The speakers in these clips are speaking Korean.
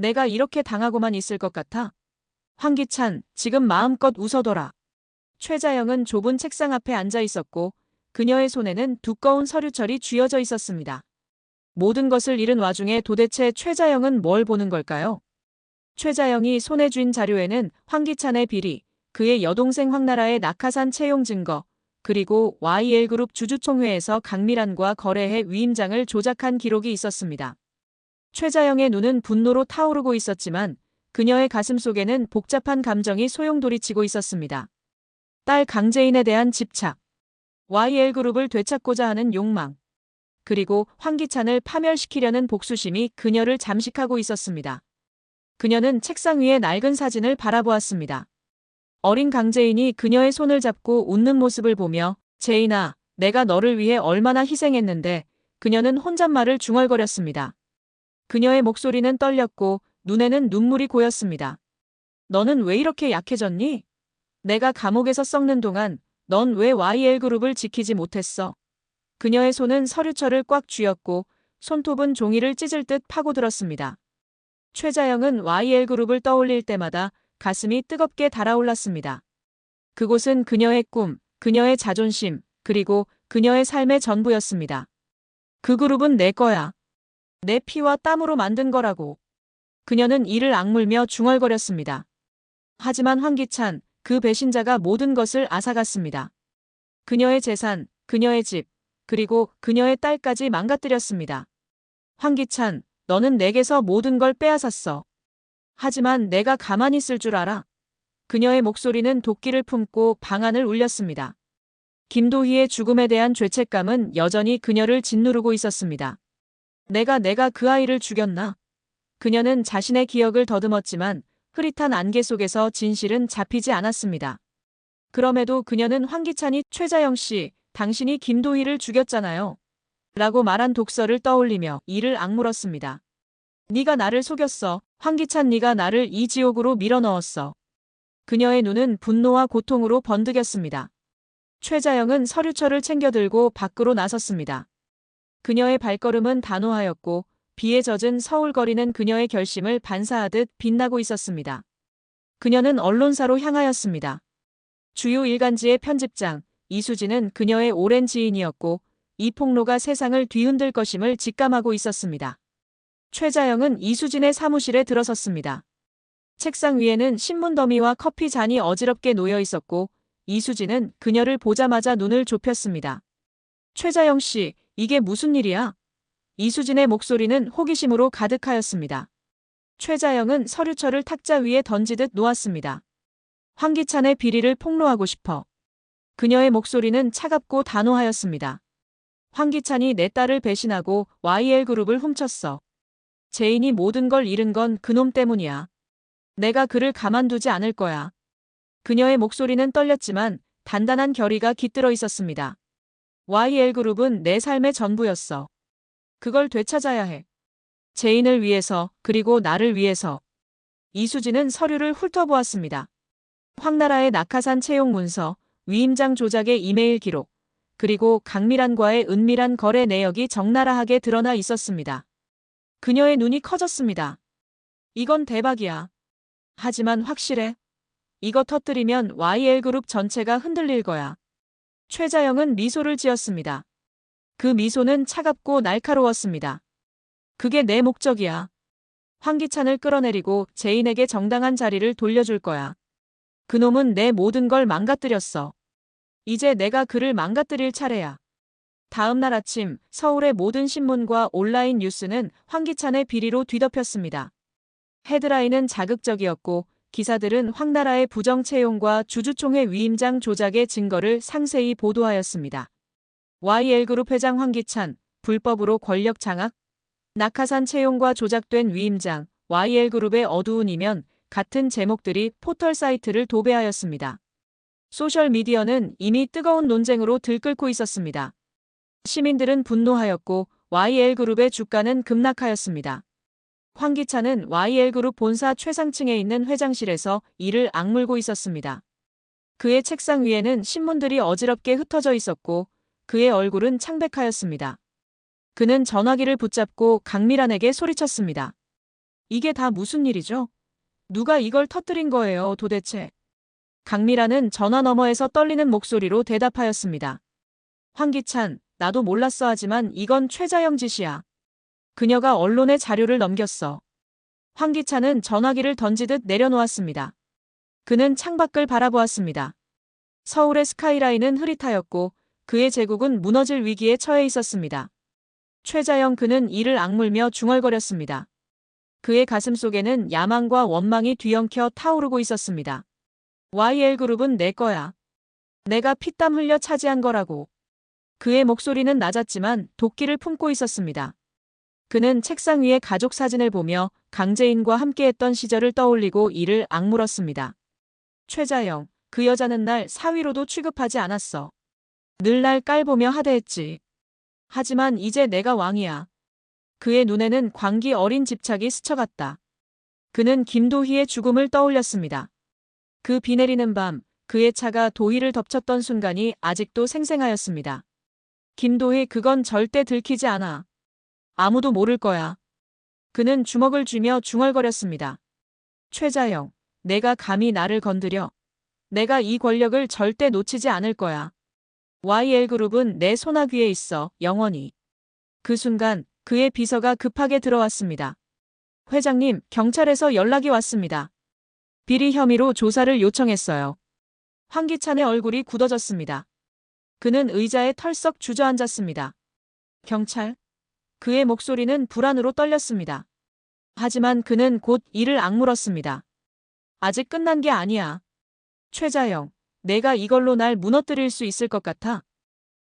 내가 이렇게 당하고만 있을 것 같아? 황기찬, 지금 마음껏 웃어둬라. 최자영은 좁은 책상 앞에 앉아 있었고 그녀의 손에는 두꺼운 서류철이 쥐어져 있었습니다. 모든 것을 잃은 와중에 도대체 최자영은 뭘 보는 걸까요? 최자영이 손에 쥔 자료에는 황기찬의 비리, 그의 여동생 황나라의 낙하산 채용 증거, 그리고 YL그룹 주주총회에서 강미란과 거래해 위임장을 조작한 기록이 있었습니다. 최자영의 눈은 분노로 타오르고 있었지만 그녀의 가슴 속에는 복잡한 감정이 소용돌이치고 있었습니다. 딸 강재인에 대한 집착, YL그룹을 되찾고자 하는 욕망, 그리고 황기찬을 파멸시키려는 복수심이 그녀를 잠식하고 있었습니다. 그녀는 책상 위의 낡은 사진을 바라보았습니다. 어린 강재인이 그녀의 손을 잡고 웃는 모습을 보며 재인아, 내가 너를 위해 얼마나 희생했는데 그녀는 혼잣말을 중얼거렸습니다. 그녀의 목소리는 떨렸고 눈에는 눈물이 고였습니다. 너는 왜 이렇게 약해졌니? 내가 감옥에서 썩는 동안 넌 왜 YL그룹을 지키지 못했어? 그녀의 손은 서류철을 꽉 쥐었고 손톱은 종이를 찢을 듯 파고들었습니다. 최자영은 YL그룹을 떠올릴 때마다 가슴이 뜨겁게 달아올랐습니다. 그곳은 그녀의 꿈, 그녀의 자존심, 그리고 그녀의 삶의 전부였습니다. 그 그룹은 내 거야. 내 피와 땀으로 만든 거라고. 그녀는 이를 악물며 중얼거렸습니다. 하지만 황기찬, 그 배신자가 모든 것을 앗아갔습니다. 그녀의 재산, 그녀의 집, 그리고 그녀의 딸까지 망가뜨렸습니다. 황기찬, 너는 내게서 모든 걸 빼앗았어. 하지만 내가 가만히 있을 줄 알아? 그녀의 목소리는 도끼를 품고 방안을 울렸습니다. 김도희의 죽음에 대한 죄책감은 여전히 그녀를 짓누르고 있었습니다. 내가 그 아이를 죽였나? 그녀는 자신의 기억을 더듬었지만 흐릿한 안개 속에서 진실은 잡히지 않았습니다. 그럼에도 그녀는 황기찬이 최자영 씨, 당신이 김도희를 죽였잖아요. 라고 말한 독서를 떠올리며 이를 악물었습니다. 네가 나를 속였어. 황기찬, 네가 나를 이 지옥으로 밀어넣었어. 그녀의 눈은 분노와 고통으로 번득였습니다. 최자영은 서류철을 챙겨 들고 밖으로 나섰습니다. 그녀의 발걸음은 단호하였고 비에 젖은 서울거리는 그녀의 결심을 반사하듯 빛나고 있었습니다. 그녀는 언론사로 향하였습니다. 주요 일간지의 편집장, 이수진은 그녀의 오랜 지인이었고 이 폭로가 세상을 뒤흔들 것임을 직감하고 있었습니다. 최자영은 이수진의 사무실에 들어섰습니다. 책상 위에는 신문 더미와 커피 잔이 어지럽게 놓여 있었고 이수진은 그녀를 보자마자 눈을 좁혔습니다. 최자영 씨, 이게 무슨 일이야? 이수진의 목소리는 호기심으로 가득하였습니다. 최자영은 서류철을 탁자 위에 던지듯 놓았습니다. 황기찬의 비리를 폭로하고 싶어. 그녀의 목소리는 차갑고 단호하였습니다. 황기찬이 내 딸을 배신하고 YL그룹을 훔쳤어. 재인이 모든 걸 잃은 건 그놈 때문이야. 내가 그를 가만두지 않을 거야. 그녀의 목소리는 떨렸지만 단단한 결의가 깃들어 있었습니다. YL그룹은 내 삶의 전부였어. 그걸 되찾아야 해. 재인을 위해서, 그리고 나를 위해서. 이수진은 서류를 훑어보았습니다. 황나라의 낙하산 채용 문서, 위임장 조작의 이메일 기록, 그리고 강미란과의 은밀한 거래 내역이 적나라하게 드러나 있었습니다. 그녀의 눈이 커졌습니다. 이건 대박이야. 하지만 확실해. 이거 터뜨리면 YL그룹 전체가 흔들릴 거야. 최자영은 미소를 지었습니다. 그 미소는 차갑고 날카로웠습니다. 그게 내 목적이야. 황기찬을 끌어내리고 재인에게 정당한 자리를 돌려줄 거야. 그놈은 내 모든 걸 망가뜨렸어. 이제 내가 그를 망가뜨릴 차례야. 다음 날 아침 서울의 모든 신문과 온라인 뉴스는 황기찬의 비리로 뒤덮였습니다. 헤드라인은 자극적이었고 기사들은 황나라의 부정 채용과 주주총회 위임장 조작의 증거를 상세히 보도하였습니다. YL그룹 회장 황기찬, 불법으로 권력 장악? 낙하산 채용과 조작된 위임장, YL그룹의 어두운 이면 같은 제목들이 포털 사이트를 도배하였습니다. 소셜미디어는 이미 뜨거운 논쟁으로 들끓고 있었습니다. 시민들은 분노하였고 YL그룹의 주가는 급락하였습니다. 황기찬은 YL그룹 본사 최상층에 있는 회장실에서 이를 악물고 있었습니다. 그의 책상 위에는 신문들이 어지럽게 흩어져 있었고 그의 얼굴은 창백하였습니다. 그는 전화기를 붙잡고 강미란에게 소리쳤습니다. 이게 다 무슨 일이죠? 누가 이걸 터뜨린 거예요, 도대체? 강미라는 전화 너머에서 떨리는 목소리로 대답하였습니다. 황기찬, 나도 몰랐어 하지만 이건 최자영 짓이야. 그녀가 언론에 자료를 넘겼어. 황기찬은 전화기를 던지듯 내려놓았습니다. 그는 창밖을 바라보았습니다. 서울의 스카이라인은 흐릿하였고 그의 제국은 무너질 위기에 처해 있었습니다. 최자영 그는 이를 악물며 중얼거렸습니다. 그의 가슴 속에는 야망과 원망이 뒤엉켜 타오르고 있었습니다. YL그룹은 내 거야. 내가 피땀 흘려 차지한 거라고. 그의 목소리는 낮았지만 도끼를 품고 있었습니다. 그는 책상 위에 가족 사진을 보며 강재인과 함께했던 시절을 떠올리고 이를 악물었습니다. 최자영, 그 여자는 날 사위로도 취급하지 않았어. 늘 날 깔보며 하대했지. 하지만 이제 내가 왕이야. 그의 눈에는 광기 어린 집착이 스쳐갔다. 그는 김도희의 죽음을 떠올렸습니다. 그 비 내리는 밤, 그의 차가 도희를 덮쳤던 순간이 아직도 생생하였습니다. 김도희, 그건 절대 들키지 않아. 아무도 모를 거야. 그는 주먹을 쥐며 중얼거렸습니다. 최자영, 내가 감히 나를 건드려. 내가 이 권력을 절대 놓치지 않을 거야. YL그룹은 내 손아귀에 있어, 영원히. 그 순간 그의 비서가 급하게 들어왔습니다. 회장님, 경찰에서 연락이 왔습니다. 비리 혐의로 조사를 요청했어요. 황기찬의 얼굴이 굳어졌습니다. 그는 의자에 털썩 주저앉았습니다. 경찰? 그의 목소리는 불안으로 떨렸습니다. 하지만 그는 곧 이를 악물었습니다. 아직 끝난 게 아니야. 최자영, 내가 이걸로 날 무너뜨릴 수 있을 것 같아.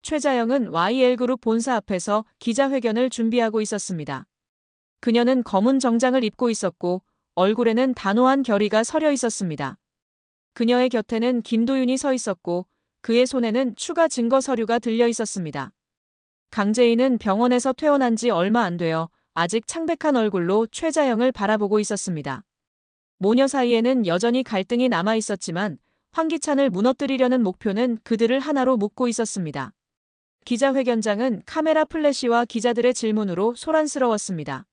최자영은 YL그룹 본사 앞에서 기자회견을 준비하고 있었습니다. 그녀는 검은 정장을 입고 있었고 얼굴에는 단호한 결의가 서려 있었습니다. 그녀의 곁에는 김도윤이 서 있었고 그의 손에는 추가 증거 서류가 들려 있었습니다. 강재인은 병원에서 퇴원한 지 얼마 안 되어 아직 창백한 얼굴로 최자영을 바라보고 있었습니다. 모녀 사이에는 여전히 갈등이 남아 있었지만 황기찬을 무너뜨리려는 목표는 그들을 하나로 묶고 있었습니다. 기자회견장은 카메라 플래시와 기자들의 질문으로 소란스러웠습니다.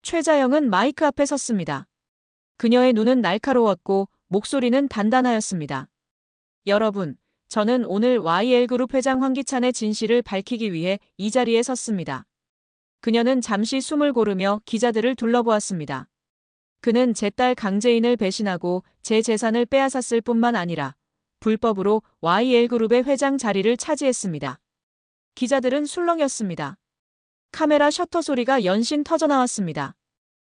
최자영은 마이크 앞에 섰습니다. 그녀의 눈은 날카로웠고 목소리는 단단하였습니다. 여러분, 저는 오늘 YL그룹 회장 황기찬의 진실을 밝히기 위해 이 자리에 섰습니다. 그녀는 잠시 숨을 고르며 기자들을 둘러보았습니다. 그는 제 딸 강재인을 배신하고 제 재산을 빼앗았을 뿐만 아니라 불법으로 YL그룹의 회장 자리를 차지했습니다. 기자들은 술렁였습니다. 카메라 셔터 소리가 연신 터져나왔습니다.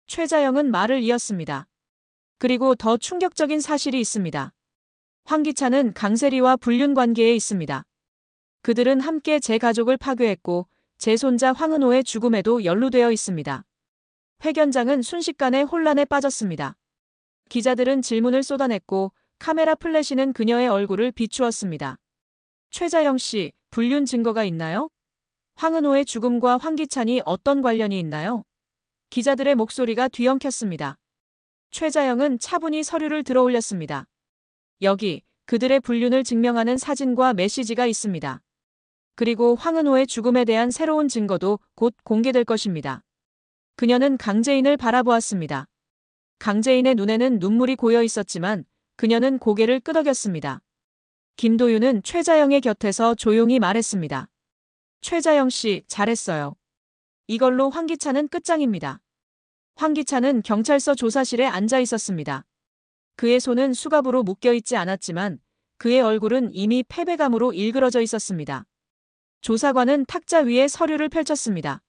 최자영은 말을 이었습니다. 그리고 더 충격적인 사실이 있습니다. 황기찬은 강세리와 불륜 관계에 있습니다. 그들은 함께 제 가족을 파괴했고 제 손자 황은호의 죽음에도 연루되어 있습니다. 회견장은 순식간에 혼란에 빠졌습니다. 기자들은 질문을 쏟아냈고 카메라 플래시는 그녀의 얼굴을 비추었습니다. 최자영 씨, 불륜 증거가 있나요? 황은호의 죽음과 황기찬이 어떤 관련이 있나요? 기자들의 목소리가 뒤엉켰습니다. 최자영은 차분히 서류를 들어올렸습니다. 여기 그들의 불륜을 증명하는 사진과 메시지가 있습니다. 그리고 황은호의 죽음에 대한 새로운 증거도 곧 공개될 것입니다. 그녀는 강재인을 바라보았습니다. 강재인의 눈에는 눈물이 고여 있었지만 그녀는 고개를 끄덕였습니다. 김도윤은 최자영의 곁에서 조용히 말했습니다. 최자영 씨, 잘했어요. 이걸로 황기찬은 끝장입니다. 황기찬은 경찰서 조사실에 앉아 있었습니다. 그의 손은 수갑으로 묶여있지 않았지만 그의 얼굴은 이미 패배감으로 일그러져 있었습니다. 조사관은 탁자 위에 서류를 펼쳤습니다.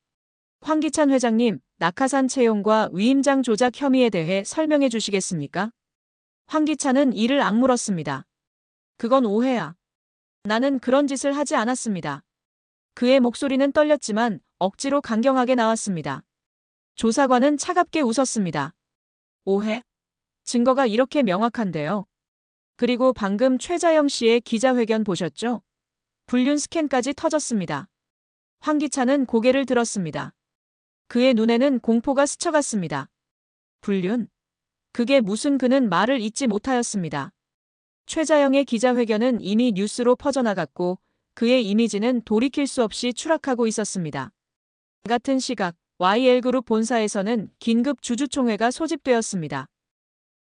황기찬 회장님, 낙하산 채용과 위임장 조작 혐의에 대해 설명해 주시겠습니까? 황기찬은 이를 악물었습니다. 그건 오해야. 나는 그런 짓을 하지 않았습니다. 그의 목소리는 떨렸지만 억지로 강경하게 나왔습니다. 조사관은 차갑게 웃었습니다. 오해? 증거가 이렇게 명확한데요. 그리고 방금 최자영 씨의 기자회견 보셨죠? 불륜 스캔까지 터졌습니다. 황기찬은 고개를 들었습니다. 그의 눈에는 공포가 스쳐갔습니다. 불륜? 그게 무슨 그는 말을 잇지 못하였습니다. 최자영의 기자회견은 이미 뉴스로 퍼져나갔고 그의 이미지는 돌이킬 수 없이 추락하고 있었습니다. 같은 시각 YL그룹 본사에서는 긴급 주주총회가 소집되었습니다.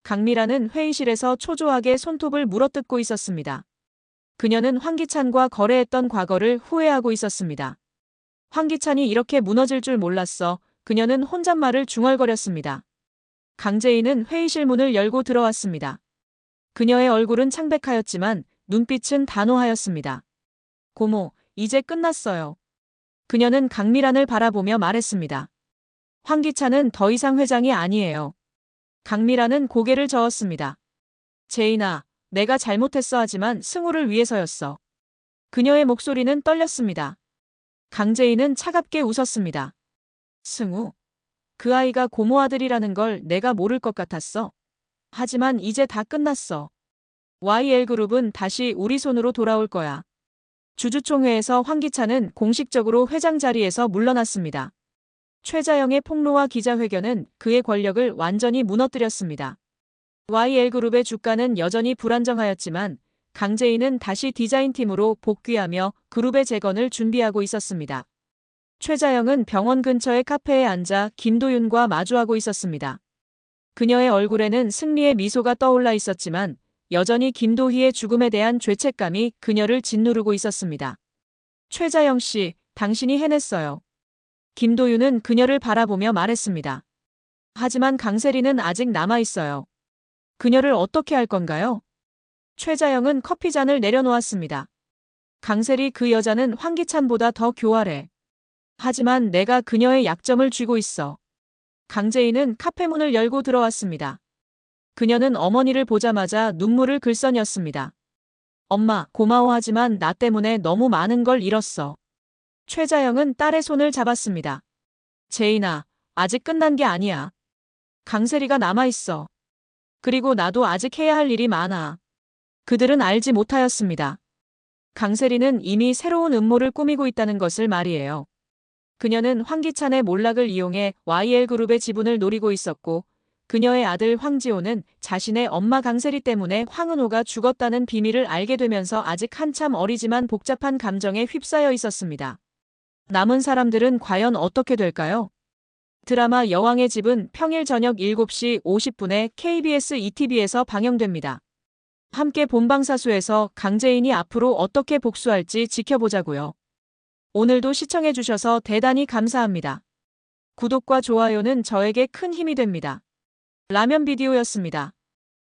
강미라는 회의실에서 초조하게 손톱을 물어뜯고 있었습니다. 그녀는 황기찬과 거래했던 과거를 후회하고 있었습니다. 황기찬이 이렇게 무너질 줄 몰랐어. 그녀는 혼잣말을 중얼거렸습니다. 강재인은 회의실 문을 열고 들어왔습니다. 그녀의 얼굴은 창백하였지만 눈빛은 단호하였습니다. 고모, 이제 끝났어요. 그녀는 강미란을 바라보며 말했습니다. 황기찬은 더 이상 회장이 아니에요. 강미란은 고개를 저었습니다. 재인아, 내가 잘못했어 하지만 승우를 위해서였어. 그녀의 목소리는 떨렸습니다. 강재인은 차갑게 웃었습니다. 승우, 그 아이가 고모 아들이라는 걸 내가 모를 것 같았어. 하지만 이제 다 끝났어. YL그룹은 다시 우리 손으로 돌아올 거야. 주주총회에서 황기찬은 공식적으로 회장 자리에서 물러났습니다. 최자영의 폭로와 기자회견은 그의 권력을 완전히 무너뜨렸습니다. YL그룹의 주가는 여전히 불안정하였지만 강재인은 다시 디자인팀으로 복귀하며 그룹의 재건을 준비하고 있었습니다. 최자영은 병원 근처의 카페에 앉아 김도윤과 마주하고 있었습니다. 그녀의 얼굴에는 승리의 미소가 떠올라 있었지만 여전히 김도희의 죽음에 대한 죄책감이 그녀를 짓누르고 있었습니다. 최자영 씨, 당신이 해냈어요. 김도윤은 그녀를 바라보며 말했습니다. 하지만 강세리는 아직 남아있어요. 그녀를 어떻게 할 건가요? 최자영은 커피잔을 내려놓았습니다. 강세리 그 여자는 황기찬보다 더 교활해. 하지만 내가 그녀의 약점을 쥐고 있어. 강재인은 카페 문을 열고 들어왔습니다. 그녀는 어머니를 보자마자 눈물을 글썽였습니다. 엄마, 고마워하지만 나 때문에 너무 많은 걸 잃었어. 최자영은 딸의 손을 잡았습니다. 재인아, 아직 끝난 게 아니야. 강세리가 남아있어. 그리고 나도 아직 해야 할 일이 많아. 그들은 알지 못하였습니다. 강세리는 이미 새로운 음모를 꾸미고 있다는 것을 말이에요. 그녀는 황기찬의 몰락을 이용해 YL그룹의 지분을 노리고 있었고 그녀의 아들 황지호는 자신의 엄마 강세리 때문에 황은호가 죽었다는 비밀을 알게 되면서 아직 한참 어리지만 복잡한 감정에 휩싸여 있었습니다. 남은 사람들은 과연 어떻게 될까요? 드라마 여왕의 집은 평일 저녁 7시 50분에 KBS ETV에서 방영됩니다. 함께 본방사수에서 강재인이 앞으로 어떻게 복수할지 지켜보자고요. 오늘도 시청해주셔서 대단히 감사합니다. 구독과 좋아요는 저에게 큰 힘이 됩니다. 라면 비디오였습니다.